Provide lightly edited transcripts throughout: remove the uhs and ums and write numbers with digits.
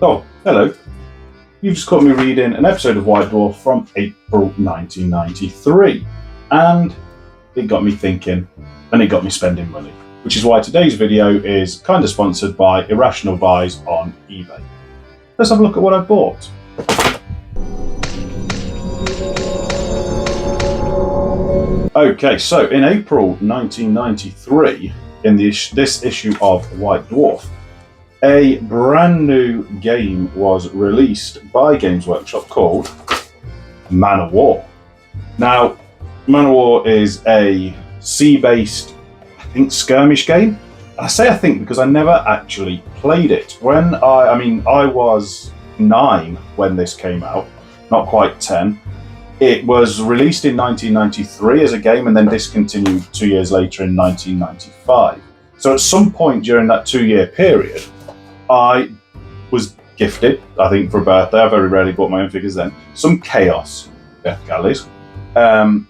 Oh, hello. You've just caught me reading an episode of White Dwarf from April 1993, and it got me thinking, and it got me spending money, which is why today's video is kind of sponsored by Irrational Buys on eBay. Let's have a look at what I bought. Okay, so in April 1993, in this issue of White Dwarf, a brand new game was released by Games Workshop called Man of War. Now, Man of War is a sea-based, I think, skirmish game. I say I think because I never actually played it. I was 9 when this came out, not quite 10. It was released in 1993 as a game and then discontinued 2 years later in 1995. So at some point during that 2-year period, I was gifted, I think for a birthday, I very rarely bought my own figures then, some Chaos Death Galleys. And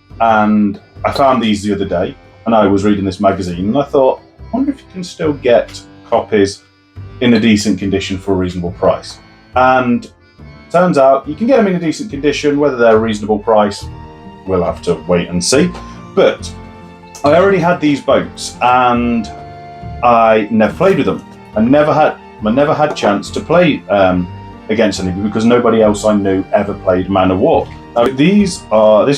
I found these the other day, and I was reading this magazine, and I thought, I wonder if you can still get copies in a decent condition for a reasonable price. And turns out you can get them in a decent condition. Whether they're a reasonable price, we'll have to wait and see. But I already had these boats, and I never played with them. I never had chance to play against anybody because nobody else I knew ever played Man of War. Now this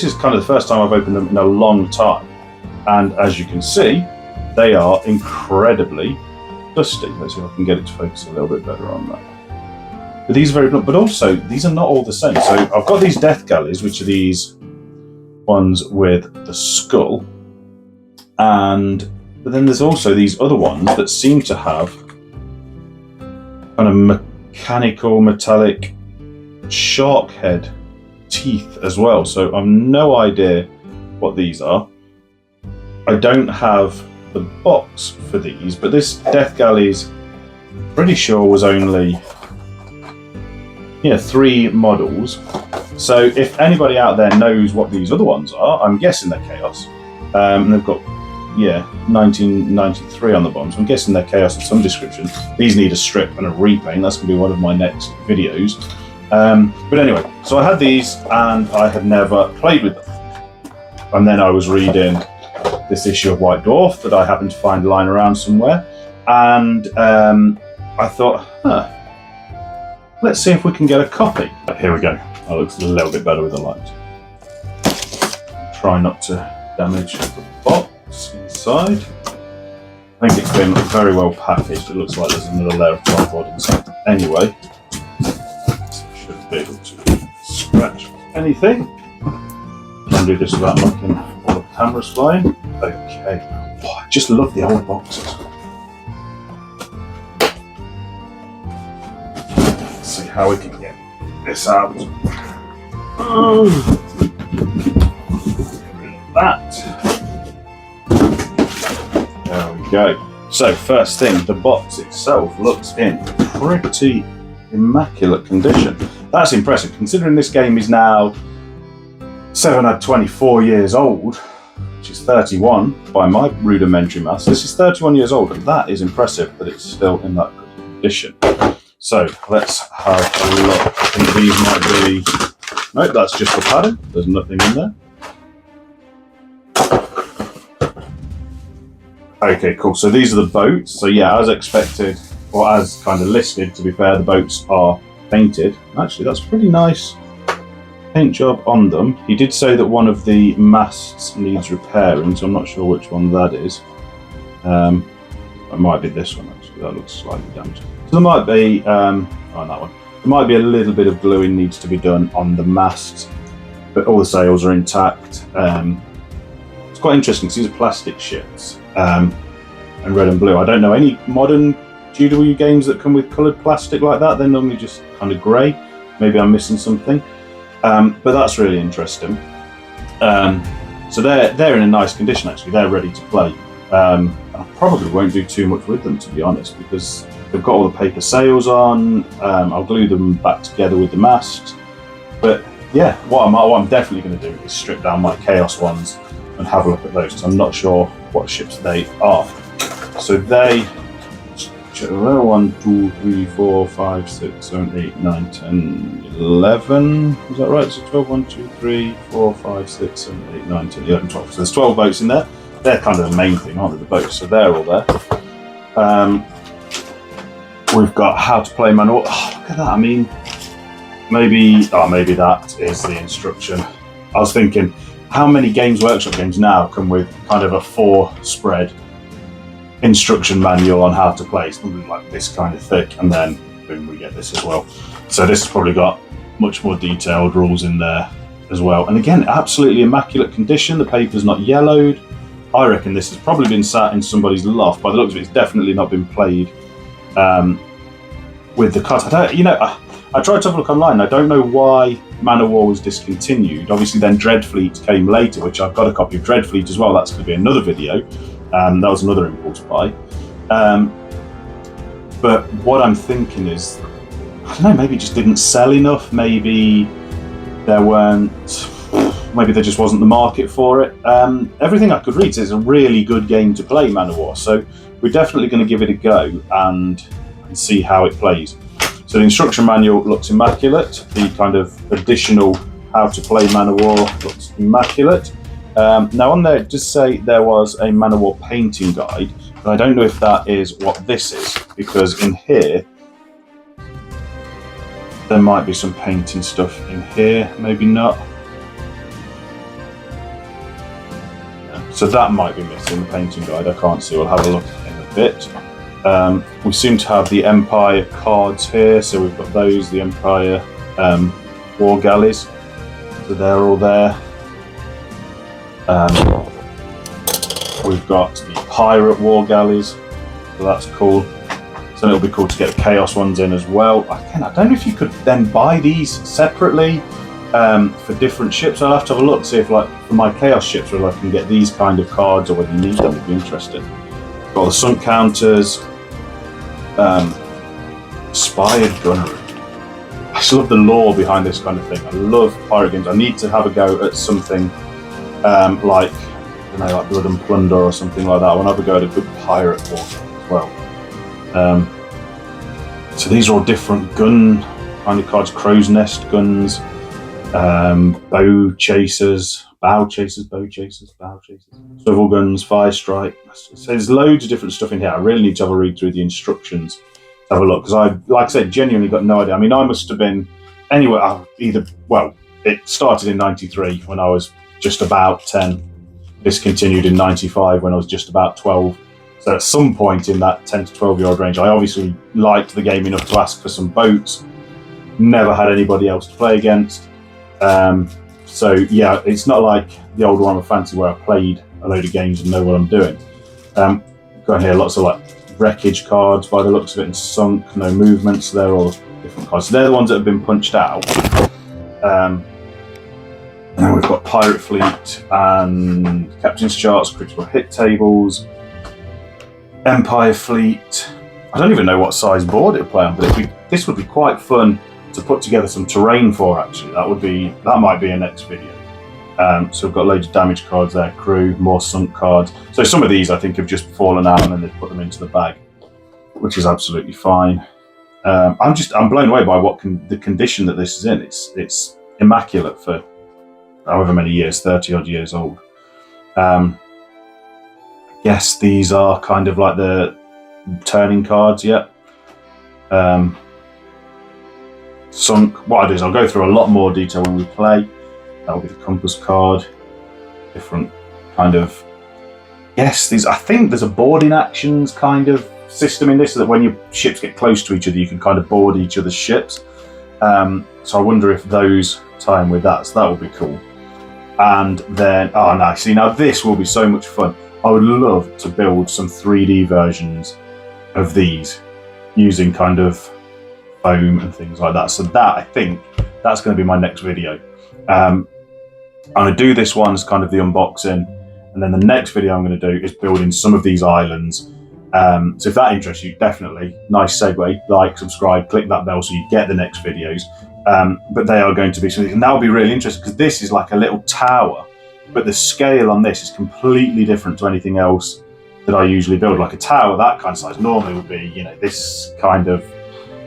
is kind of the first time I've opened them in a long time, and as you can see, they are incredibly dusty. Let's see if I can get it to focus a little bit better on that. But these are very blunt, but also these are not all the same. So I've got these Death Galleys, which are these ones with the skull, but then there's also these other ones that seem to have kind of mechanical, metallic shark head teeth as well. So I've no idea what these are. I don't have the box for these, but this Death Galleys, pretty sure was only 3 models. So if anybody out there knows what these other ones are, I'm guessing they're Chaos. And they've got 1993 on the bottom, so I'm guessing they're Chaos of some description. These need a strip and a repaint. That's going to be one of my next videos. But anyway, so I had these and I had never played with them. And then I was reading this issue of White Dwarf that I happened to find lying around somewhere, and I thought, let's see if we can get a copy. Here we go. That looks a little bit better with the light. Try not to damage the box inside. I think it's been very well packaged. It looks like there's another layer of cardboard inside. Anyway, should be able to scratch anything. Can do this without knocking all the cameras flying. Okay. Oh, I just love the old boxes. Let's see how we can get this out. That. There we go. So first thing, the box itself looks in pretty immaculate condition. That's impressive considering this game is now 24 years old, which is 31 by my rudimentary maths. This is 31 years old, and that is impressive that it's still in that good condition. So let's have a look. I think these might be... No, that's just the padding. There's nothing in there. Okay, cool. So these are the boats. So yeah, as expected, or as kind of listed, to be fair, the boats are painted. Actually, that's pretty nice paint job on them. He did say that one of the masts needs repairing, so I'm not sure which one that is. It might be this one, actually. That looks slightly damaged. So there might be, on that one, there might be a little bit of gluing needs to be done on the mast, but all the sails are intact. It's quite interesting because these are plastic ships, and red and blue. I don't know any modern GW games that come with coloured plastic like that. They're normally just kind of grey. Maybe I'm missing something. But that's really interesting. So they're in a nice condition, actually. They're ready to play. I probably won't do too much with them, to be honest, because they've got all the paper sails on. I'll glue them back together with the mast. But yeah, what I'm definitely going to do is strip down my Chaos ones and have a look at those, because I'm not sure what ships they are. So they check there. 1, 2, 3, 4, 5, 6, 7, 8, 9, 10, 11. Is that right? So 12, 1, 2, 3, 4, 5, 6, 7, 8, 9, 10, 11, 12. So there's 12 boats in there. They're kind of the main thing, aren't they? The boats. So they're all there. We've got how to play manual. Oh, look at that. I mean, maybe that is the instruction. I was thinking, how many Games Workshop games now come with kind of a 4-spread instruction manual on how to play? Something like this kind of thick, and then boom, we get this as well. So this has probably got much more detailed rules in there as well. And again, absolutely immaculate condition. The paper's not yellowed. I reckon this has probably been sat in somebody's loft. By the looks of it, it's definitely not been played with the cards. I tried to have a look online. I don't know why Man of War was discontinued. Obviously, then Dreadfleet came later, which I've got a copy of Dreadfleet as well. That's going to be another video. That was another impulse buy. But what I'm thinking is, I don't know, maybe it just didn't sell enough. Maybe there just wasn't the market for it. Everything I could read says it's a really good game to play, Man of War. So we're definitely going to give it a go and see how it plays. So the instruction manual looks immaculate. The kind of additional how to play Man of War looks immaculate. Now on there it does say there was a Man of War painting guide, but I don't know if that is what this is, because in here there might be some painting stuff in here, maybe not. So that might be missing, the painting guide. I can't see. We'll have a look in a bit. We seem to have the Empire cards here, so we've got those, the Empire war galleys. So they're all there. We've got the Pirate war galleys, so that's cool. So it'll be cool to get the Chaos ones in as well. Again, I don't know if you could then buy these separately for different ships. I'll have to have a look, see if, like, for my Chaos ships, whether I can get these kind of cards or whether you need them. It'd be interesting. Got the sunk counters, inspired gunnery. I just love the lore behind this kind of thing. I love pirate games. I need to have a go at something like Blood and Plunder or something like that. I want to have a go at a good pirate war game as well. So these are all different gun kind of cards: crow's nest guns, bow chasers, swivel guns, fire strike. So there's loads of different stuff in here. I really need to have a read through the instructions, have a look, because like I said, genuinely got no idea. I mean, I must have been anywhere it started in 93 when I was just about 10, discontinued in 95 when I was just about 12. So at some point in that 10 to 12-year-old range, I obviously liked the game enough to ask for some boats. Never had anybody else to play against. So yeah, it's not like the old Warhammer Fantasy where I played a load of games and know what I'm doing. Got here lots of like wreckage cards by the looks of it, and sunk, no movement, so they're all different cards. So they're the ones that have been punched out. And we've got Pirate Fleet and Captain's Charts, critical hit tables, Empire Fleet. I don't even know what size board it'll play on, but this would be quite fun to put together some terrain for, actually. That might be a next video. So we've got loads of damage cards there, crew, more sunk cards. So some of these I think have just fallen out and then they've put them into the bag, which is absolutely fine. I'm blown away by the condition that this is in. It's immaculate for however many years, 30 odd years old. Yes, these are kind of like the turning cards, yeah. Sunk, what I do is I'll go through a lot more detail when we play. That'll be the compass card, different kind of, yes, I think there's a boarding actions kind of system in this, so that when your ships get close to each other, you can kind of board each other's ships. So I wonder if those tie in with that, so that will be cool. And then, oh nice, see, now this will be so much fun. I would love to build some 3D versions of these using kind of foam and things like that. So that, I think, that's going to be my next video. I'm going to do this one as kind of the unboxing, and then the next video I'm going to do is building some of these islands. So if that interests you, definitely, nice segue, like, subscribe, click that bell so you get the next videos. But they are going to be something, and that will be really interesting because this is like a little tower, but the scale on this is completely different to anything else that I usually build. Like a tower that kind of size normally would be, you know, this kind of,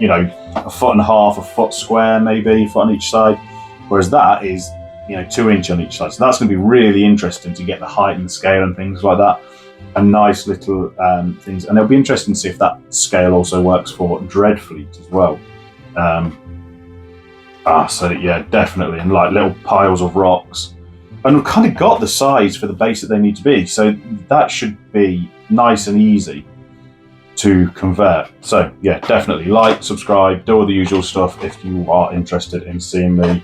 you know, 1.5 foot, a foot square, maybe a foot on each side. Whereas that is, you know, 2 inch on each side. So that's going to be really interesting to get the height and the scale and things like that. And nice little things. And it'll be interesting to see if that scale also works for Dreadfleet as well. So yeah, definitely. And like little piles of rocks. And we've kind of got the size for the base that they need to be. So that should be nice and easy to convert. So yeah, definitely like, subscribe, do all the usual stuff if you are interested in seeing me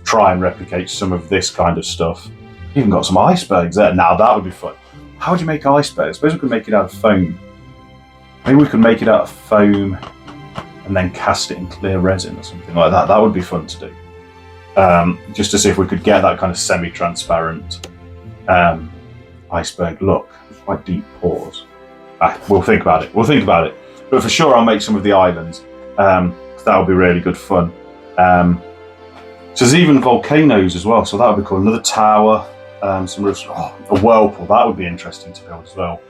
try and replicate some of this kind of stuff. Even got some icebergs there. Now that would be fun. How would you make icebergs? I suppose we could make it out of foam. Maybe we could make it out of foam and then cast it in clear resin or something like that. That would be fun to do. Just to see if we could get that kind of semi-transparent iceberg look. Quite deep pores. We'll think about it. But for sure I'll make some of the islands. That would be really good fun. So there's even volcanoes as well, so that would be cool. Another tower, some roofs. A whirlpool, that would be interesting to build as well,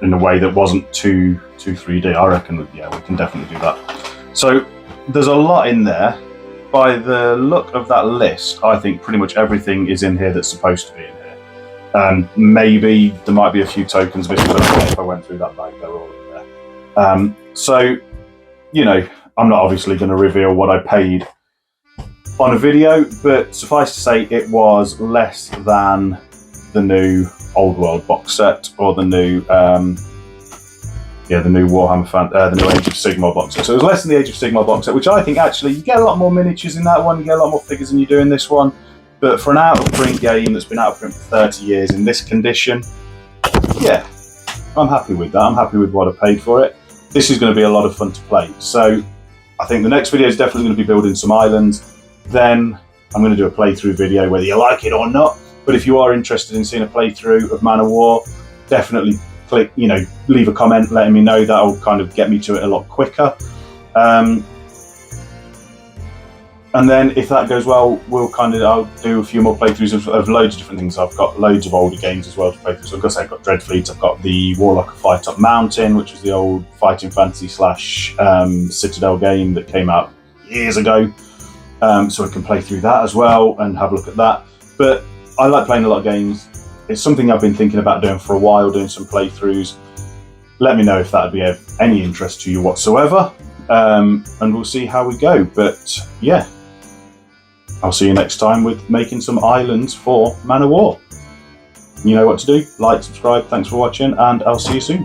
in a way that wasn't too 3D. I reckon, yeah, we can definitely do that. So there's a lot in there. By the look of that list, I think pretty much everything is in here that's supposed to be in here. Maybe there might be a few tokens missing, but if I went through that bag, they're all in there. So, you know, I'm not obviously going to reveal what I paid on a video, but suffice to say it was less than the new Old World box set or the new the new Warhammer the new Age of Sigmar box set. So it was less than the Age of Sigmar box set, which I think actually you get a lot more miniatures in that one, you get a lot more figures than you do in this one. But for an out of print game that's been out of print for 30 years in this condition, yeah, I'm happy with that. I'm happy with what I paid for it. This is going to be a lot of fun to play. So I think the next video is definitely going to be building some islands. Then I'm going to do a playthrough video, whether you like it or not. But if you are interested in seeing a playthrough of Man of War, definitely click, you know, leave a comment letting me know. That'll kind of get me to it a lot quicker. And then if that goes well, I'll do a few more playthroughs of loads of different things. I've got loads of older games as well to play through. So I've got Dreadfleet, I've got the Warlock of Fight Up Mountain, which was the old fighting fantasy / Citadel game that came out years ago. So I can play through that as well and have a look at that. But I like playing a lot of games. It's something I've been thinking about doing for a while, doing some playthroughs. Let me know if that would be of any interest to you whatsoever. And we'll see how we go. But yeah, I'll see you next time with making some islands for Man of War. You know what to do. Like, subscribe. Thanks for watching, and I'll see you soon.